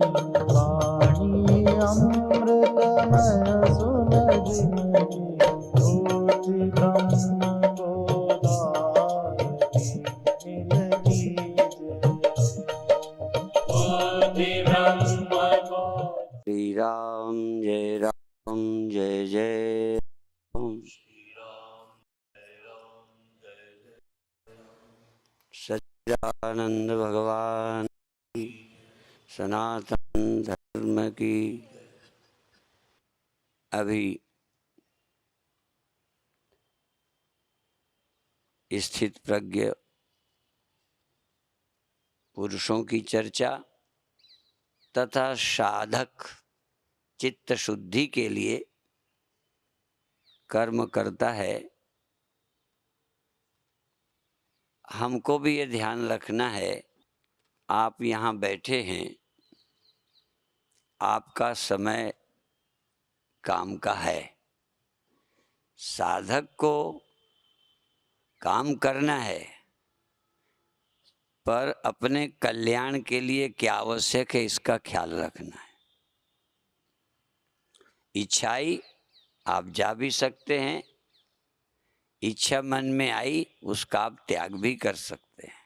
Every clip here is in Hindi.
वाणी अमृतमय सुलगिनहि ज्योति ब्रह्म बोधायति मिलगी श्री राम जय जय राम। सच्चिदानंद भगवान की, सनातन धर्म की। अभी स्थित प्रज्ञ पुरुषों की चर्चा तथा साधक चित्त शुद्धि के लिए कर्म करता है। हमको भी ये ध्यान रखना है, आप यहाँ बैठे हैं, आपका समय काम का है। साधक को काम करना है, पर अपने कल्याण के लिए क्या आवश्यक है इसका ख्याल रखना है। इच्छाई आप जा भी सकते हैं, इच्छा मन में आई उसका आप त्याग भी कर सकते हैं।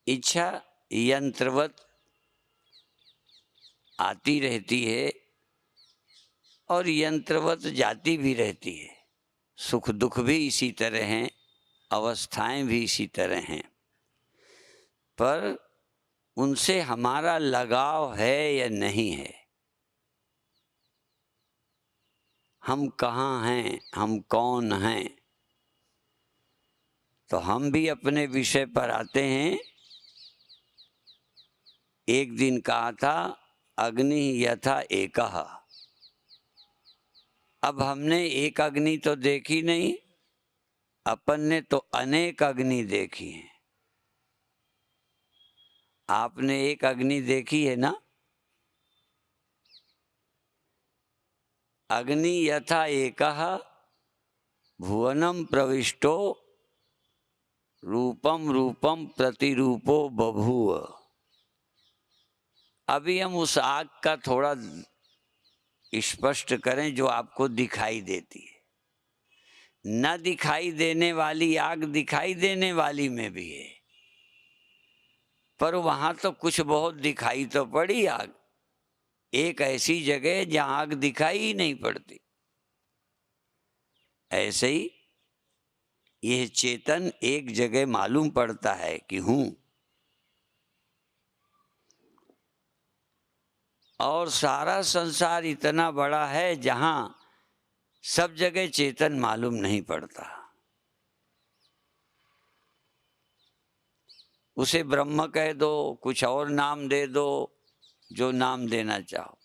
इच्छा यंत्रवत आती रहती है और यंत्रवत जाती भी रहती है। सुख दुख भी इसी तरह हैं, अवस्थाएं भी इसी तरह हैं, पर उनसे हमारा लगाव है या नहीं है। हम कहाँ हैं, हम कौन हैं। तो हम भी अपने विषय पर आते हैं। एक दिन कहा था अग्नि यथा एकः। अब हमने एक अग्नि तो देखी नहीं, अपन ने तो अनेक अग्नि देखी है। आपने एक अग्नि देखी है ना। अग्नि यथा एकः भुवनम प्रविष्टो रूपम रूपम प्रतिरूपो बभूव। अभी हम उस आग का थोड़ा स्पष्ट करें जो आपको दिखाई देती है। न दिखाई देने वाली आग दिखाई देने वाली में भी है, पर वहां तो कुछ बहुत दिखाई तो पड़ी आग। एक ऐसी जगह जहां आग दिखाई ही नहीं पड़ती। ऐसे ही यह चेतन एक जगह मालूम पड़ता है कि हूं, और सारा संसार इतना बड़ा है जहां सब जगह चेतन मालूम नहीं पड़ता। उसे ब्रह्म कह दो, कुछ और नाम दे दो, जो नाम देना चाहो।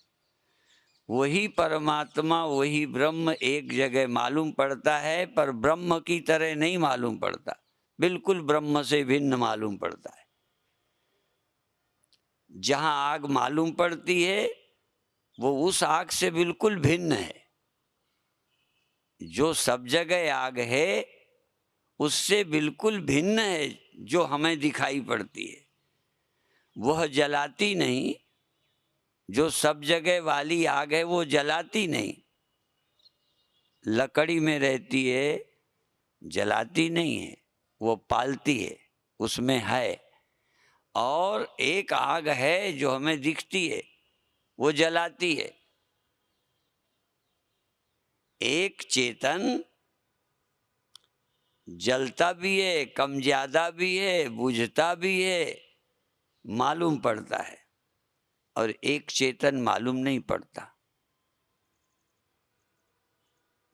वही परमात्मा, वही ब्रह्म एक जगह मालूम पड़ता है, पर ब्रह्म की तरह नहीं मालूम पड़ता, बिल्कुल ब्रह्म से भिन्न मालूम पड़ता है। जहां आग मालूम पड़ती है वो उस आग से बिल्कुल भिन्न है। जो सब जगह आग है उससे बिल्कुल भिन्न है जो हमें दिखाई पड़ती है। वह जलाती नहीं, जो सब जगह वाली आग है वो जलाती नहीं। लकड़ी में रहती है, जलाती नहीं है, वो पालती है, उसमें है। और एक आग है जो हमें दिखती है, वो जलाती है। एक चेतन जलता भी है, कम ज्यादा भी है, बुझता भी है, मालूम पड़ता है, और एक चेतन मालूम नहीं पड़ता।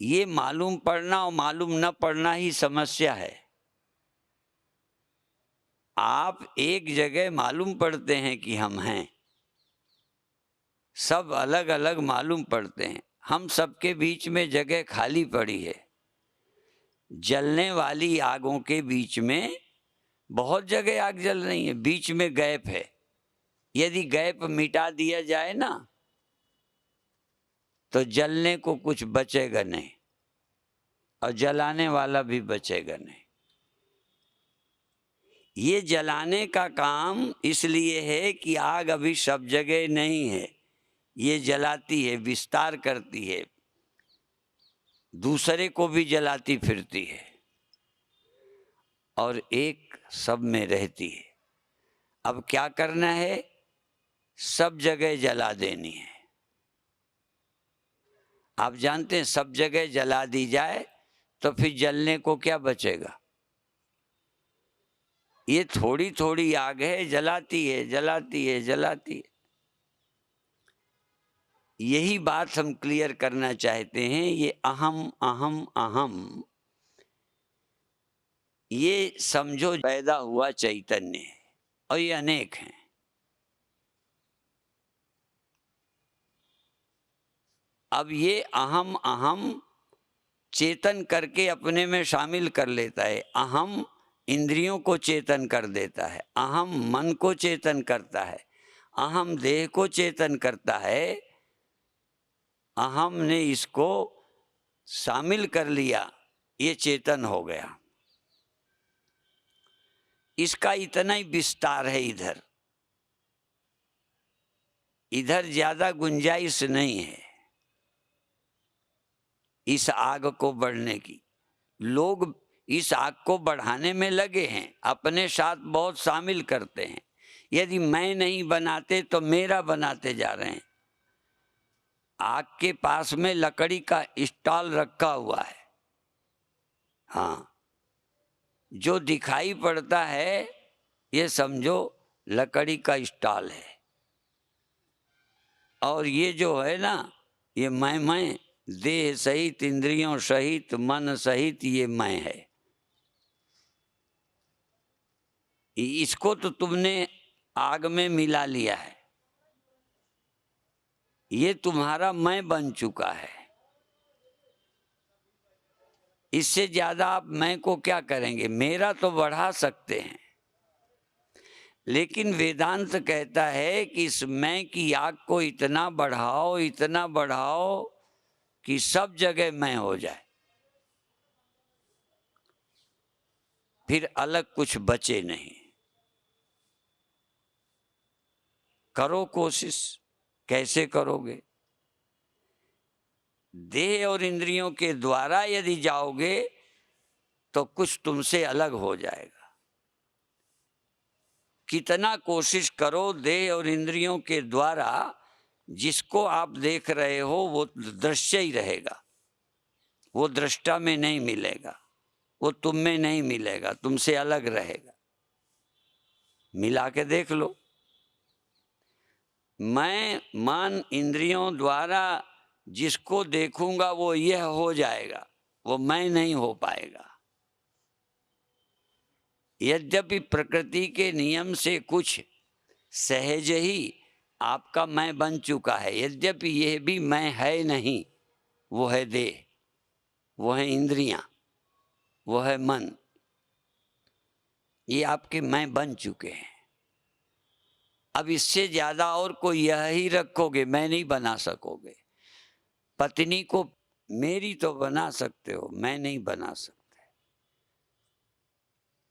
ये मालूम पड़ना और मालूम न पड़ना ही समस्या है। आप एक जगह मालूम पड़ते हैं कि हम हैं, सब अलग अलग मालूम पड़ते हैं। हम सबके बीच में जगह खाली पड़ी है। जलने वाली आगों के बीच में बहुत जगह आग जल रही है, बीच में गैप है। यदि गैप मिटा दिया जाए ना तो जलने को कुछ बचेगा नहीं, और जलाने वाला भी बचेगा नहीं। ये जलाने का काम इसलिए है कि आग अभी सब जगह नहीं है, ये जलाती है, विस्तार करती है, दूसरे को भी जलाती फिरती है और एक सब में रहती है। अब क्या करना है? सब जगह जला देनी है। आप जानते हैं सब जगह जला दी जाए तो फिर जलने को क्या बचेगा? ये थोड़ी थोड़ी आग है, जलाती है जलाती है जलाती है। यही बात हम क्लियर करना चाहते हैं। ये अहम अहम अहम, ये समझो पैदा हुआ चैतन्य है और ये अनेक हैं। अब ये अहम अहम चेतन करके अपने में शामिल कर लेता है। अहम इंद्रियों को चेतन कर देता है, अहम मन को चेतन करता है, अहम देह को चेतन करता है। अहम ने इसको शामिल कर लिया, ये चेतन हो गया। इसका इतना ही विस्तार है। इधर इधर ज्यादा गुंजाइश नहीं है इस आग को बढ़ने की। लोग इस आग को बढ़ाने में लगे हैं, अपने साथ बहुत शामिल करते हैं। यदि मैं नहीं बनाते तो मेरा बनाते जा रहे हैं। आग के पास में लकड़ी का स्टॉल रखा हुआ है। हाँ, जो दिखाई पड़ता है ये समझो लकड़ी का स्टॉल है, और ये जो है ना, ये मैं देह सहित, इंद्रियों सहित, मन सहित, ये मैं है। इसको तो तुमने आग में मिला लिया है, ये तुम्हारा मैं बन चुका है। इससे ज्यादा आप मैं को क्या करेंगे? मेरा तो बढ़ा सकते हैं, लेकिन वेदांत कहता है कि इस मैं की आग को इतना बढ़ाओ, इतना बढ़ाओ कि सब जगह मैं हो जाए, फिर अलग कुछ बचे नहीं। करो कोशिश। कैसे करोगे? देह और इंद्रियों के द्वारा यदि जाओगे तो कुछ तुमसे अलग हो जाएगा। कितना कोशिश करो, देह और इंद्रियों के द्वारा जिसको आप देख रहे हो वो दृश्य ही रहेगा, वो दृष्टा में नहीं मिलेगा, वो तुम में नहीं मिलेगा, तुमसे अलग रहेगा। मिला के देख लो। मैं मन इंद्रियों द्वारा जिसको देखूंगा वो यह हो जाएगा, वो मैं नहीं हो पाएगा। यद्यपि प्रकृति के नियम से कुछ सहज ही आपका मैं बन चुका है, यद्यपि यह भी मैं है नहीं। वो है देह, वो है इंद्रियां, वो है मन, ये आपके मैं बन चुके हैं। अब इससे ज्यादा और कोई यह ही रखोगे, मैं नहीं बना सकोगे। पत्नी को मेरी तो बना सकते हो, मैं नहीं बना सकते।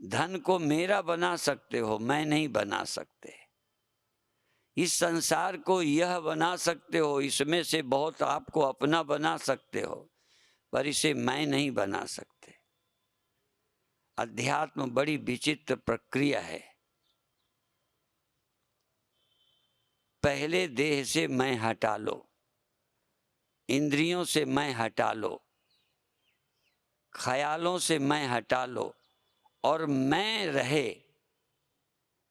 धन को मेरा बना सकते हो, मैं नहीं बना सकते। इस संसार को यह बना सकते हो, इसमें से बहुत आपको अपना बना सकते हो, पर इसे मैं नहीं बना सकते। अध्यात्म बड़ी विचित्र प्रक्रिया है। पहले देह से मैं हटा लो, इंद्रियों से मैं हटा लो, ख्यालों से मैं हटा लो, और मैं रहे।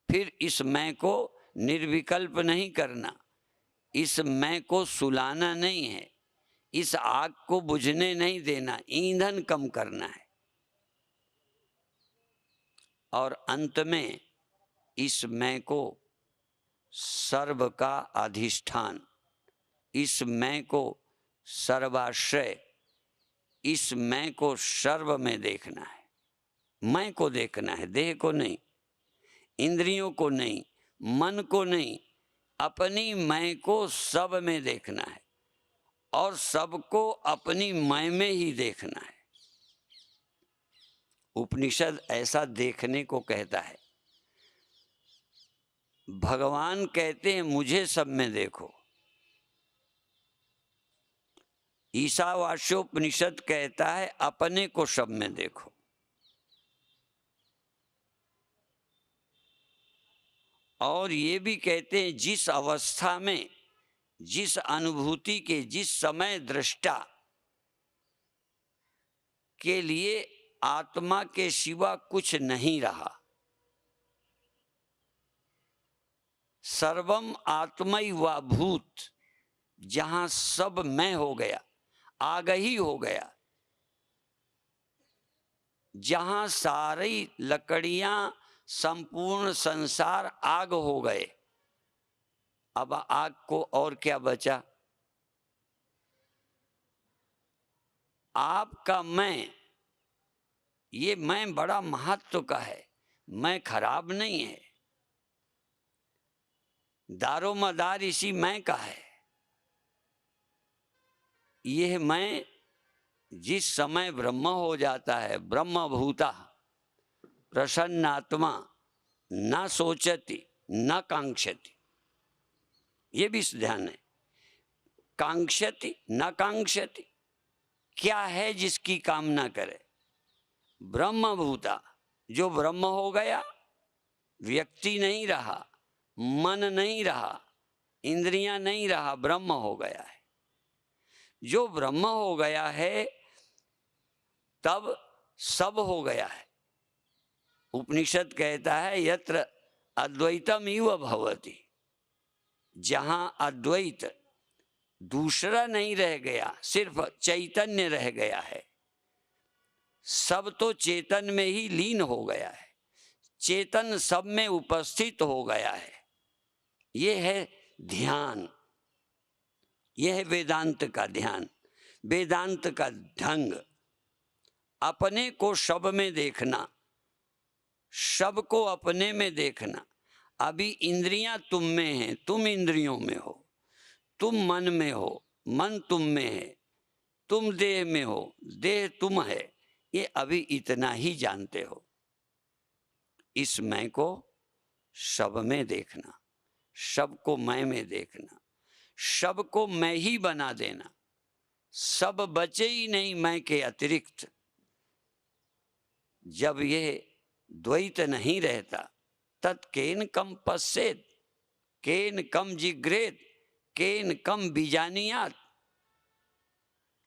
फिर इस मैं को निर्विकल्प नहीं करना, इस मैं को सुलाना नहीं है, इस आग को बुझने नहीं देना, ईंधन कम करना है। और अंत में इस मैं को सर्व का अधिष्ठान, इस मैं को सर्वाश्रय, इस मैं को सर्व में देखना है। मैं को देखना है, देह को नहीं, इंद्रियों को नहीं, मन को नहीं, अपनी मैं को सब में देखना है, और सबको अपनी मैं में ही देखना है। उपनिषद ऐसा देखने को कहता है। भगवान कहते हैं मुझे सब में देखो। ईशावास्योपनिषद कहता है अपने को सब में देखो। और ये भी कहते हैं जिस अवस्था में, जिस अनुभूति के, जिस समय दृष्टा के लिए आत्मा के सिवा कुछ नहीं रहा, सर्वम आत्मैवा भूत, जहां सब मैं हो गया, आगही हो गया, जहां सारी लकड़ियां, संपूर्ण संसार आग हो गए, अब आग को और क्या बचा? आपका मैं, ये मैं बड़ा महत्व का है, मैं खराब नहीं है, दारोमदार इसी मैं का है। यह मैं जिस समय ब्रह्म हो जाता है, ब्रह्म भूता प्रसन्नात्मा न सोचती न कांक्षति, ये भी ध्यान है। कांक्षति न कांक्षति, क्या है जिसकी कामना करे? ब्रह्म भूता, जो ब्रह्म हो गया, व्यक्ति नहीं रहा, मन नहीं रहा, इंद्रियां नहीं रहा, ब्रह्म हो गया है। जो ब्रह्म हो गया है तब सब हो गया है। उपनिषद कहता है यत्र अद्वैतम इव भवति, जहां अद्वैत दूसरा नहीं रह गया, सिर्फ चैतन्य रह गया है, सब तो चेतन में ही लीन हो गया है, चेतन सब में उपस्थित हो गया है। ये है ध्यान, यह है वेदांत का ध्यान, वेदांत का ढंग। अपने को सब में देखना, सब को अपने में देखना। अभी इंद्रियां तुम में हैं, तुम इंद्रियों में हो, तुम मन में हो, मन तुम में है, तुम देह में हो, देह तुम है, ये अभी इतना ही जानते हो। इस मैं को सब में देखना, सबको मैं में देखना, सबको मैं ही बना देना, सब बचे ही नहीं मैं के अतिरिक्त। जब ये द्वैत नहीं रहता तत् केन कम पश्येत, केन कम जिग्रेत, केन कम बीजानियात,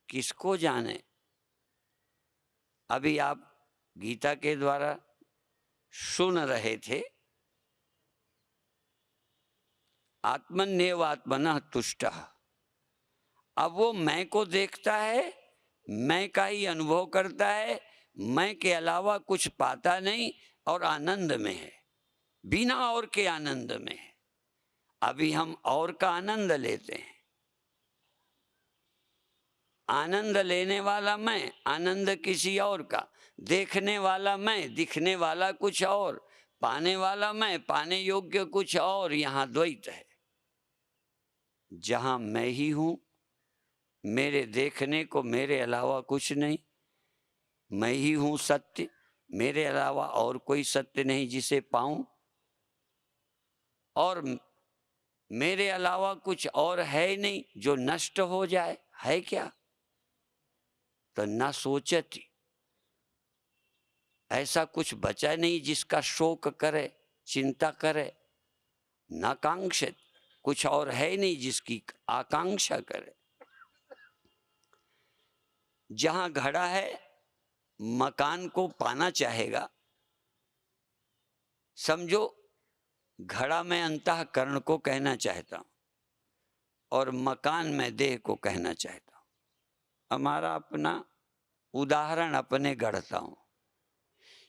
किसको जाने? अभी आप गीता के द्वारा सुन रहे थे, आत्मन्येव आत्मनः तुष्टः। अब वो मैं को देखता है, मैं का ही अनुभव करता है, मैं के अलावा कुछ पाता नहीं और आनंद में है, बिना और के आनंद में है। अभी हम और का आनंद लेते हैं, आनंद लेने वाला मैं, आनंद किसी और का, देखने वाला मैं, दिखने वाला कुछ और, पाने वाला मैं, पाने योग्य कुछ और। यहाँ द्वैत है। जहाँ मैं ही हूँ, मेरे देखने को मेरे अलावा कुछ नहीं, मैं ही हूँ सत्य, मेरे अलावा और कोई सत्य नहीं जिसे पाऊं, और मेरे अलावा कुछ और है नहीं जो नष्ट हो जाए। है क्या? तो न सोचती, ऐसा कुछ बचा नहीं जिसका शोक करे, चिंता करे। न कांक्षित, कुछ और है नहीं जिसकी आकांक्षा करे। जहां घड़ा है, मकान को पाना चाहेगा, समझो घड़ा में अंतःकरण को कहना चाहता हूं और मकान में देह को कहना चाहता हूं। हमारा अपना उदाहरण अपने गढ़ता हूं,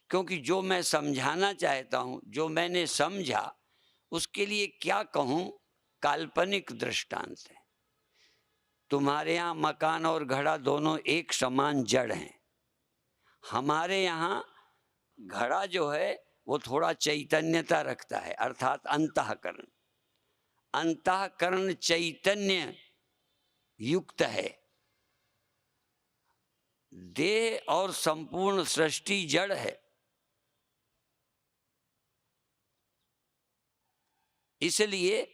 क्योंकि जो मैं समझाना चाहता हूं, जो मैंने समझा, उसके लिए क्या कहूं, काल्पनिक दृष्टांत है। तुम्हारे यहाँ मकान और घड़ा दोनों एक समान जड़ हैं। हमारे यहाँ घड़ा जो है वो थोड़ा चैतन्यता रखता है, अर्थात अंतःकरण। अंतःकरण चैतन्य युक्त है, देह और संपूर्ण सृष्टि जड़ है। इसलिए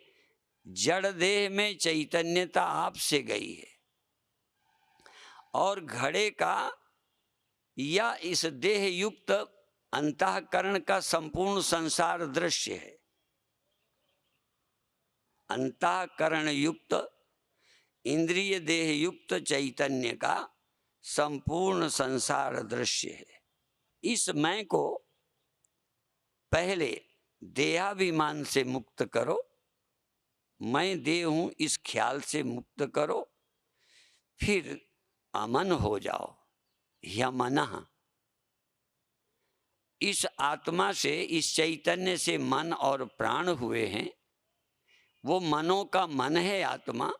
जड़ देह में चैतन्यता आपसे गई है और घड़े का या इस देह युक्त अंतःकरण का संपूर्ण संसार दृश्य है। अंतःकरण युक्त इंद्रिय देह युक्त चैतन्य का संपूर्ण संसार दृश्य है। इस मैं को पहले देहाभिमान से मुक्त करो, मैं देह हूं इस ख्याल से मुक्त करो, फिर अमन हो जाओ। यमनः, इस आत्मा से, इस चैतन्य से मन और प्राण हुए हैं। वो मनों का मन है आत्मा,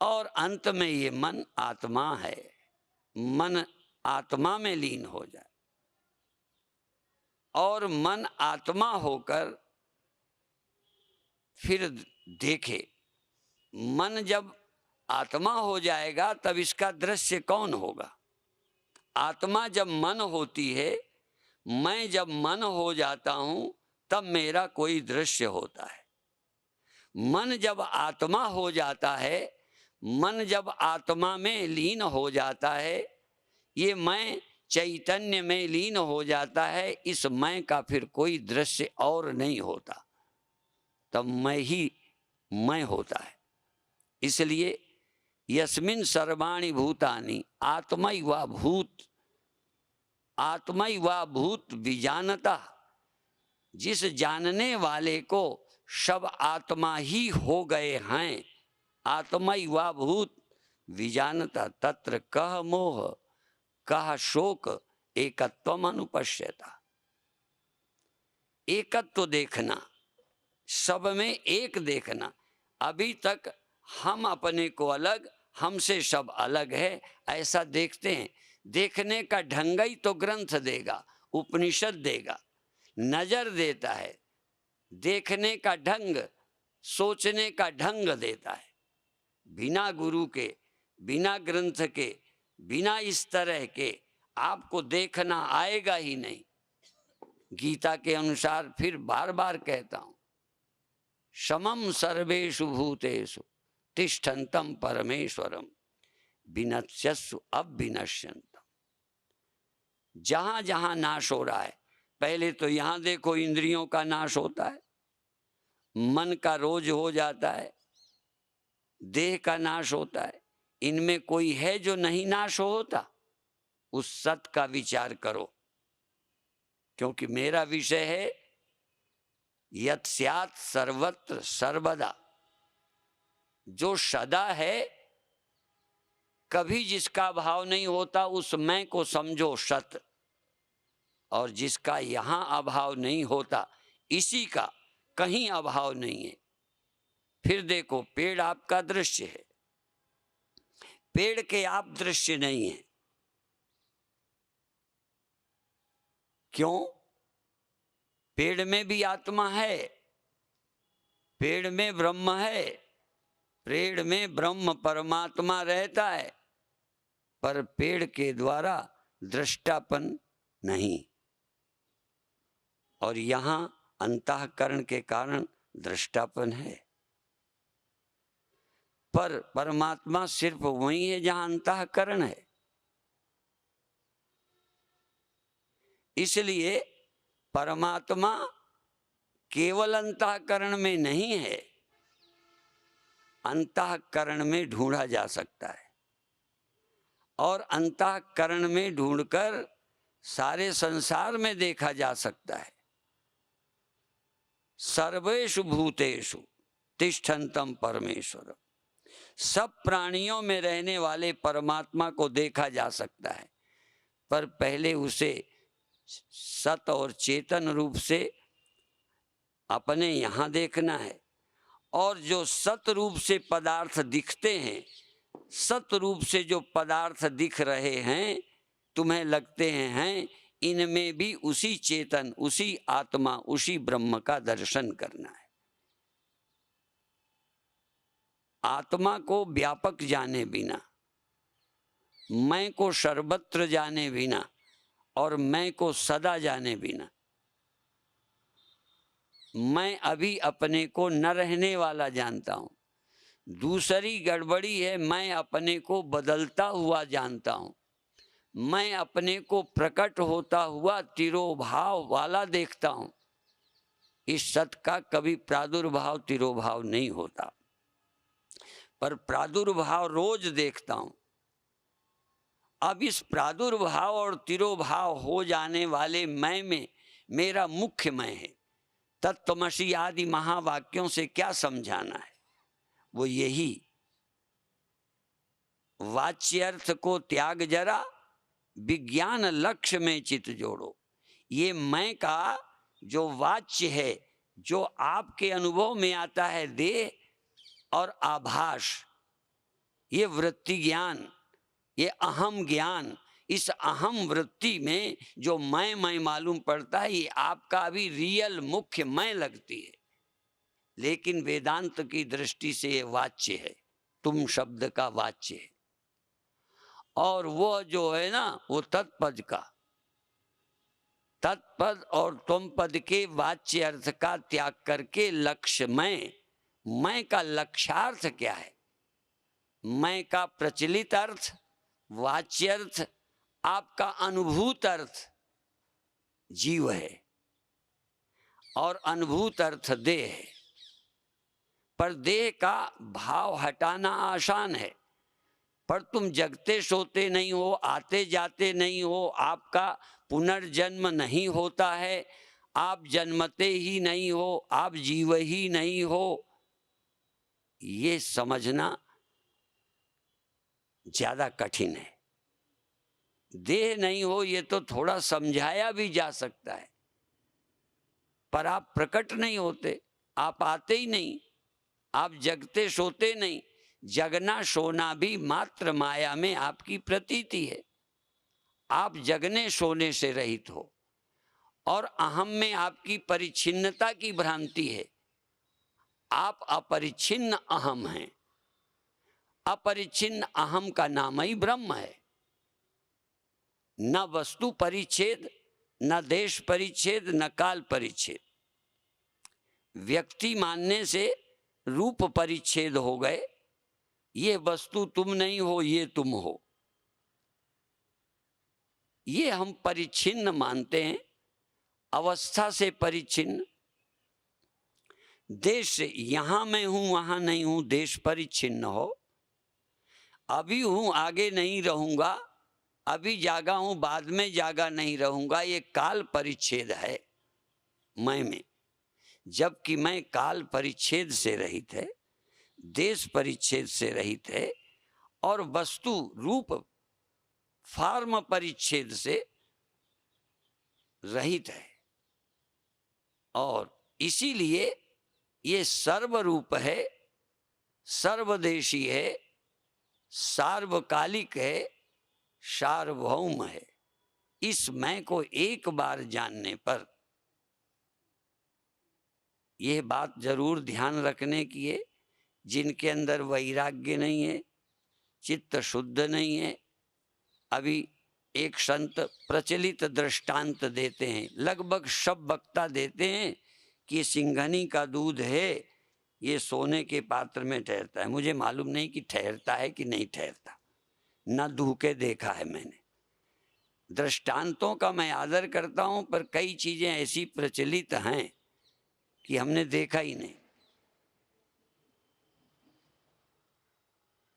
और अंत में ये मन आत्मा है। मन आत्मा में लीन हो जाए और मन आत्मा होकर फिर देखे। मन जब आत्मा हो जाएगा तब इसका दृश्य कौन होगा? आत्मा जब मन होती है, मैं जब मन हो जाता हूं तब मेरा कोई दृश्य होता है। मन जब आत्मा हो जाता है, मन जब आत्मा में लीन हो जाता है, ये मैं चैतन्य में लीन हो जाता है। इस मैं का फिर कोई दृश्य और नहीं होता, तब मैं ही मैं होता है। इसलिए यस्मिन् सर्वाणि भूतानि आत्मैवा भूत, आत्मैवा भूत विजानता, जिस जानने वाले को सब आत्मा ही हो गए हैं, आत्मैवा भूत विजानता, तत्र कह मोह कह शोक एकत्वम अनुपश्यता। एकत्व देखना, सब में एक देखना। अभी तक हम अपने को अलग, हमसे सब अलग है ऐसा देखते हैं। देखने का ढंग ही तो ग्रंथ देगा, उपनिषद देगा, नजर देता है। देखने का ढंग, सोचने का ढंग देता है। बिना गुरु के, बिना ग्रंथ के, बिना इस तरह के आपको देखना आएगा ही नहीं। गीता के अनुसार फिर बार बार कहता हूं, समम सर्वेषु भूतेषु तिष्ठन्तं परमेश्वरम विनश्यस्सु अविनश्यन्तम। जहां जहां नाश हो रहा है, पहले तो यहां देखो इंद्रियों का नाश होता है, मन का रोज हो जाता है, देह का नाश होता है। इनमें कोई है जो नहीं नाश होता? उस सत का विचार करो, क्योंकि मेरा विषय है यत् स्यात् सर्वत्र सर्वदा। जो सदा है, कभी जिसका अभाव नहीं होता, उस मैं को समझो सत। और जिसका यहां अभाव नहीं होता, इसी का कहीं अभाव नहीं है। फिर देखो, पेड़ आपका दृश्य है, पेड़ के आप दृश्य नहीं है। क्यों? पेड़ में भी आत्मा है, पेड़ में ब्रह्म है, पेड़ में ब्रह्म परमात्मा रहता है, पर पेड़ के द्वारा दृष्टापन नहीं। और यहां अंतःकरण के कारण दृष्टापन है, पर परमात्मा सिर्फ वही है जहां अंतःकरण है। इसलिए परमात्मा केवल अंतःकरण में नहीं है, अंतःकरण में ढूंढा जा सकता है। और अंतःकरण में ढूंढकर सारे संसार में देखा जा सकता है। सर्वेषु भूतेषु तिष्ठन्तं परमेश्वरम, सब प्राणियों में रहने वाले परमात्मा को देखा जा सकता है, पर पहले उसे सत और चेतन रूप से अपने यहाँ देखना है। और जो सत रूप से पदार्थ दिखते हैं, सत रूप से जो पदार्थ दिख रहे हैं, तुम्हें लगते हैं, इनमें भी उसी चेतन, उसी आत्मा, उसी ब्रह्म का दर्शन करना है। आत्मा को व्यापक जाने बिना, मैं को सर्वत्र जाने बिना और मैं को सदा जाने बिना मैं अभी अपने को न रहने वाला जानता हूँ। दूसरी गड़बड़ी है, मैं अपने को बदलता हुआ जानता हूँ। मैं अपने को प्रकट होता हुआ तिरोभाव वाला देखता हूँ। इस सत का कभी प्रादुर्भाव तिरोभाव नहीं होता, पर प्रादुर्भाव रोज देखता हूँ। अब इस प्रादुर्भाव और तिरोभाव हो जाने वाले मैं में मेरा मुख्य मैं है। तत्त्वमसि आदि महावाक्यों से क्या समझाना है? वो यही, वाच्यर्थ को त्याग जरा, विज्ञान लक्ष्य में चित जोड़ो। ये मैं का जो वाच्य है, जो आपके अनुभव में आता है, देह और आभास, ये वृत्ति ज्ञान, ये अहम ज्ञान, इस अहम वृत्ति में जो मैं मालूम पड़ता है, ये आपका अभी रियल मुख्य मैं लगती है। लेकिन वेदांत की दृष्टि से ये वाच्य है, तुम शब्द का वाच्य है। और वो जो है ना, वो तत्पद का, तत्पद और तुम पद के वाच्य अर्थ का त्याग करके लक्ष्य मैं का लक्ष्यार्थ क्या है? मैं का प्रचलित अर्थ, वाच्य अर्थ, आपका अनुभूत अर्थ जीव है और अनुभूत अर्थ देह है। पर देह का भाव हटाना आसान है, पर तुम जगते सोते नहीं हो, आते जाते नहीं हो, आपका पुनर्जन्म नहीं होता है, आप जन्मते ही नहीं हो, आप जीव ही नहीं हो, ये समझना ज्यादा कठिन है। देह नहीं हो ये तो थोड़ा समझाया भी जा सकता है, पर आप प्रकट नहीं होते, आप आते ही नहीं, आप जगते सोते नहीं। जगना सोना भी मात्र माया में आपकी प्रतीति है। आप जगने सोने से रहित हो और अहम में आपकी परिच्छिन्नता की भ्रांति है। आप अपरिच्छिन्न अहम हैं। अपरिच्छिन्न अहम का नाम ही ब्रह्म है। न वस्तु परिच्छेद, न देश परिच्छेद, न काल परिच्छेद। व्यक्ति मानने से रूप परिच्छेद हो गए, ये वस्तु तुम नहीं हो, ये तुम हो, ये हम परिच्छिन्न मानते हैं, अवस्था से परिच्छिन्न। देश से, यहां मैं हूं वहां नहीं हूं, देश परिच्छिन्न हो। अभी हूं आगे नहीं रहूंगा, अभी जागा हूं बाद में जागा नहीं रहूंगा, ये काल परिच्छेद है मैं में। जबकि मैं काल परिच्छेद से रहित है, देश परिच्छेद से रहित है और वस्तु रूप फॉर्म परिच्छेद से रहित है। और इसीलिए ये सर्वरूप है, सर्वदेशी है, सार्वकालिक है, सार्वभौम है। इस मैं को एक बार जानने पर यह बात जरूर ध्यान रखने की है, जिनके अंदर वैराग्य नहीं है, चित्त शुद्ध नहीं है। अभी एक संत प्रचलित दृष्टांत देते हैं, लगभग सब वक्ता देते हैं कि सिंघनी का दूध है, ये सोने के पात्र में ठहरता है। मुझे मालूम नहीं कि ठहरता है कि नहीं ठहरता, न दूह के देखा है मैंने। दृष्टांतों का मैं आदर करता हूं, पर कई चीजें ऐसी प्रचलित हैं कि हमने देखा ही नहीं।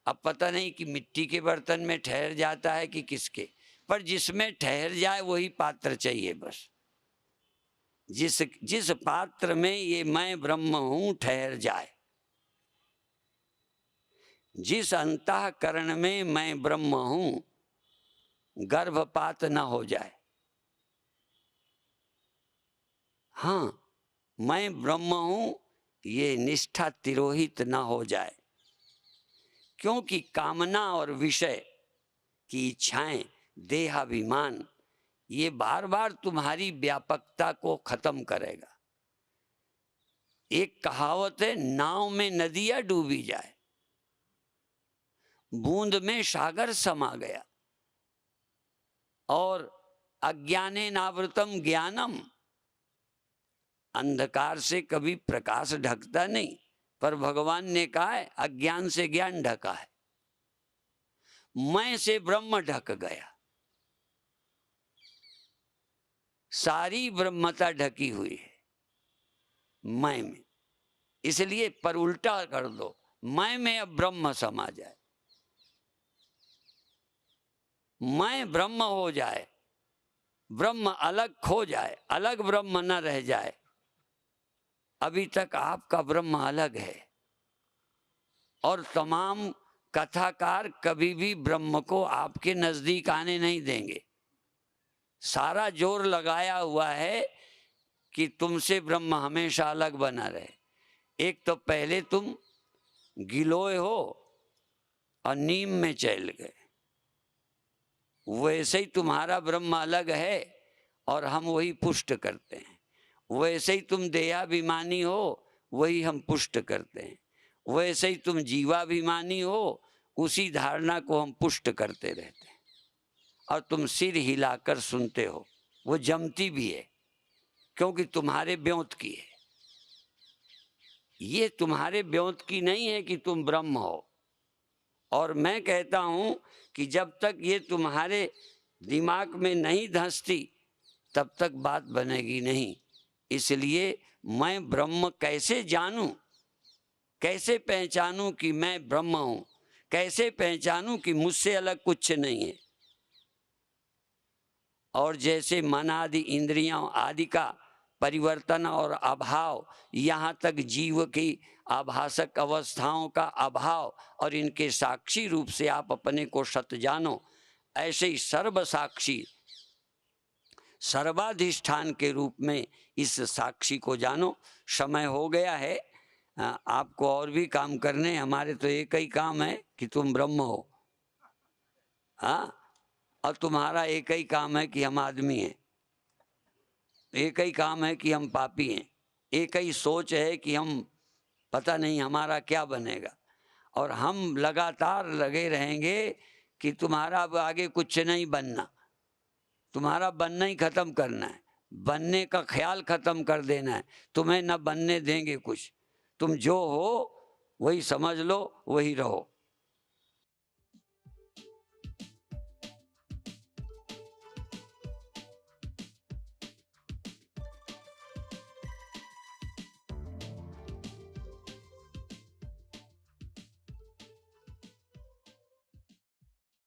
अब पता नहीं कि मिट्टी के बर्तन में ठहर जाता है कि किसके, पर जिसमें ठहर जाए वही पात्र चाहिए बस। जिस पात्र में ये मैं ब्रह्म हूं ठहर जाए, जिस अंतःकरण में मैं ब्रह्म हूं गर्भपात न हो जाए। हाँ, मैं ब्रह्म हूं ये निष्ठा तिरोहित न हो जाए, क्योंकि कामना और विषय की इच्छाएं, देहाभिमान, ये बार बार तुम्हारी व्यापकता को खत्म करेगा। एक कहावत है, नाव में नदियां डूबी जाए, बूंद में सागर समा गया, और अज्ञाने नावृतम ज्ञानम, अंधकार से कभी प्रकाश ढकता नहीं, पर भगवान ने कहा है अज्ञान से ज्ञान ढका है। मैं से ब्रह्म ढक गया, सारी ब्रह्मता ढकी हुई है मैं में। इसलिए पर उल्टा कर दो, मैं में अब ब्रह्म समा जाए, मैं ब्रह्म हो जाए, ब्रह्म अलग खो जाए, अलग ब्रह्म न रह जाए। अभी तक आपका ब्रह्म अलग है और तमाम कथाकार कभी भी ब्रह्म को आपके नजदीक आने नहीं देंगे। सारा जोर लगाया हुआ है कि तुमसे ब्रह्म हमेशा अलग बना रहे। एक तो पहले तुम गिलोय हो और नीम में चल गए, वैसे ही तुम्हारा ब्रह्म अलग है और हम वही पुष्ट करते हैं। वैसे ही तुम देहाभिमानी हो, वही हम पुष्ट करते हैं। वैसे ही तुम जीवाभिमानी हो, उसी धारणा को हम पुष्ट करते रहते हैं। और तुम सिर हिलाकर सुनते हो, वो जमती भी है क्योंकि तुम्हारे ब्योंत की है। ये तुम्हारे ब्योंत की नहीं है कि तुम ब्रह्म हो। और मैं कहता हूं कि जब तक ये तुम्हारे दिमाग में नहीं धंसती तब तक बात बनेगी नहीं। इसलिए मैं ब्रह्म कैसे जानूं, कैसे पहचानूं कि मैं ब्रह्म हूं, कैसे पहचानूं कि मुझसे अलग कुछ नहीं है। और जैसे मन आदि इंद्रियों आदि का परिवर्तन और अभाव, यहाँ तक जीव की आभासक अवस्थाओं का अभाव और इनके साक्षी रूप से आप अपने को सत जानो, ऐसे ही सर्व साक्षी सर्वाधिष्ठान के रूप में इस साक्षी को जानो। समय हो गया है, आपको और भी काम करने, हमारे तो एक ही काम है कि तुम ब्रह्म हो, हाँ, और तुम्हारा एक ही काम है कि हम आदमी हैं, एक ही काम है कि हम पापी हैं, एक ही सोच है कि हम पता नहीं हमारा क्या बनेगा। और हम लगातार लगे रहेंगे कि तुम्हारा अब आगे कुछ नहीं बनना, तुम्हारा बनना ही खत्म करना है, बनने का ख्याल खत्म कर देना है, तुम्हें न बनने देंगे कुछ। तुम जो हो वही समझ लो, वही रहो।